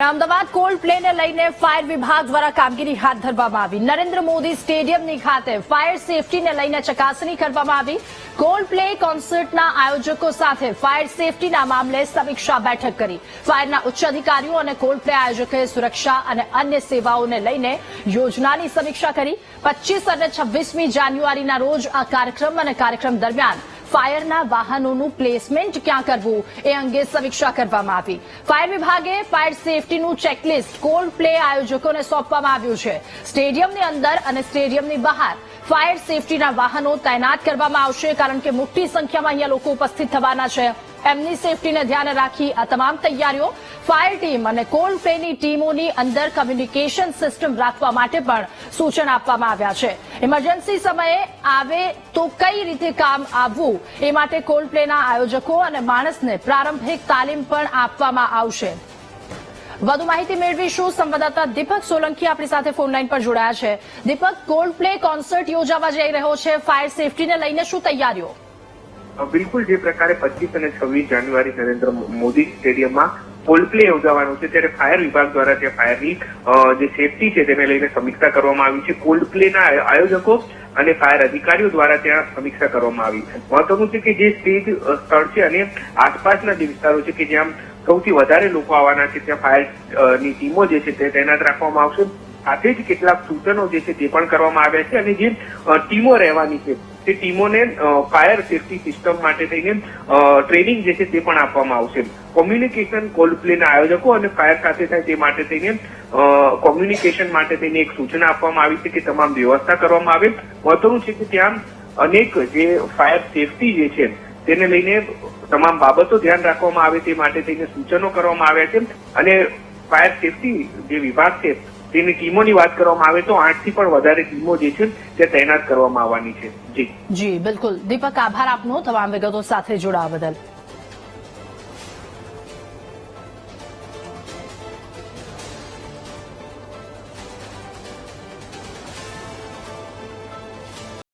Ahmedabad cold પ્લેને લઈને fire વિભાગ દ્વારા કામગીરી હાથ ધરવામાં આવી। નરેન્દ્ર મોદી સ્ટેડિયમની ખાતે ફાયર સેફટીને લઈને ચકાસણી કરવામાં આવી। કોલ્ડ પ્લે કોન્સર્ટના આયોજકો સાથે ફાયર સેફટીના મામલે સમીક્ષા બેઠક કરી। ફાયરના ઉચ્ચ અધિકારીઓ અને કોલ્ડ પ્લે આયોજકોએ સુરક્ષા અને અન્ય સેવાઓને લઈને યોજનાની સમીક્ષા કરી। 25 અને 26મી જાન્યુઆરીના રોજ આ કાર્યક્રમ અને કાર્યક્રમ દરમિયાન ફાયરના વાહનોનું પ્લેસમેન્ટ ક્યાં કરવું એ અંગે સમીક્ષા કરવામાં આવી। ફાયર વિભાગે ફાયર સેફટીનું ચેકલિસ્ટ કોલ્ડ પ્લે આયોજકોને સોંપવામાં આવ્યું છે। સ્ટેડિયમની અંદર અને સ્ટેડિયમની બહાર ફાયર સેફટીના વાહનો તૈનાત કરવામાં આવશે, કારણ કે મોટી સંખ્યામાં અહીંયા લોકો ઉપસ્થિત થવાના છે। એમની સેફટીને ધ્યાને રાખી આ તમામ તૈયારીઓ ફાયર ટીમ અને કોલ્ડ પ્લેની ટીમોની અંદર કમ્યુનિકેશન સિસ્ટમ રાખવા માટે પણ સૂચન આપવામાં આવ્યા છે। ઇમરજન્સી સમયે આવે તો કઈ રીતે કામ આવવું એ માટે કોલ્ડ પ્લેના આયોજકો અને માણસને પ્રારંભિક તાલીમ પણ આપવામાં આવશે। વધુ માહિતી મેળવીશું। સંવાદદાતા દીપક સોલંકી આપણી સાથે ફોનલાઈન પર જોડાયા છે। દીપક, કોલ્ડ પ્લે કોન્સર્ટ યોજાવા જઈ રહ્યો છે, ફાયર સેફટીને લઈને શું તૈયારીઓ? બિલકુલ, જે પ્રકારે 25 અને 26 જાન્યુઆરી નરેન્દ્ર મોદી સ્ટેડિયમમાં કોલ્ડ પ્લે યોજાવાનો છે, ત્યારે ફાયર વિભાગ દ્વારા ત્યાં ફાયરની જે સેફટી છે તેને લઈને સમીક્ષા કરવામાં આવી છે। કોલ્ડ પ્લેના આયોજકો અને ફાયર અધિકારીઓ દ્વારા ત્યાં સમીક્ષા કરવામાં આવી છે। મહત્વનું છે કે જે સ્ટેજ સ્થળ છે અને આસપાસના જે વિસ્તારો છે કે જ્યાં સૌથી વધારે લોકો આવવાના છે, ત્યાં ફાયરની ટીમો જે છે તે તૈનાત રાખવામાં આવશે। સાથે જ કેટલાક સૂચનો જે છે તે પણ કરવામાં આવ્યા છે અને જે ટીમો રહેવાની છે તે ટીમોને ફાયર સેફટી સિસ્ટમ માટે થઈને ટ્રેનિંગ જે છે તે પણ આપવામાં આવશે। કોમ્યુનિકેશન કોલ્ડ પ્લેના આયોજકો અને ફાયર સાથે થાય તે માટે થઈને કોમ્યુનિકેશન માટે થઈને એક સૂચના આપવામાં આવી છે કે તમામ વ્યવસ્થા કરવામાં આવે। મહત્વનું છે કે ત્યાં અનેક જે ફાયર સેફટી જે છે તેને લઈને તમામ બાબતો ધ્યાન રાખવામાં આવે તે માટે થઈને સૂચનો કરવામાં આવ્યા છે। અને ફાયર સેફટી જે વિભાગ છે તેની ટીમોની વાત કરવામાં આવે તો 8 થી પણ વધારે ટીમો જે છે તે તૈનાત કરવામાં આવવાની છે। જી બિલકુલ દીપક, આભાર આપનો તમામ વિગતો સાથે જોડાવા બદલ।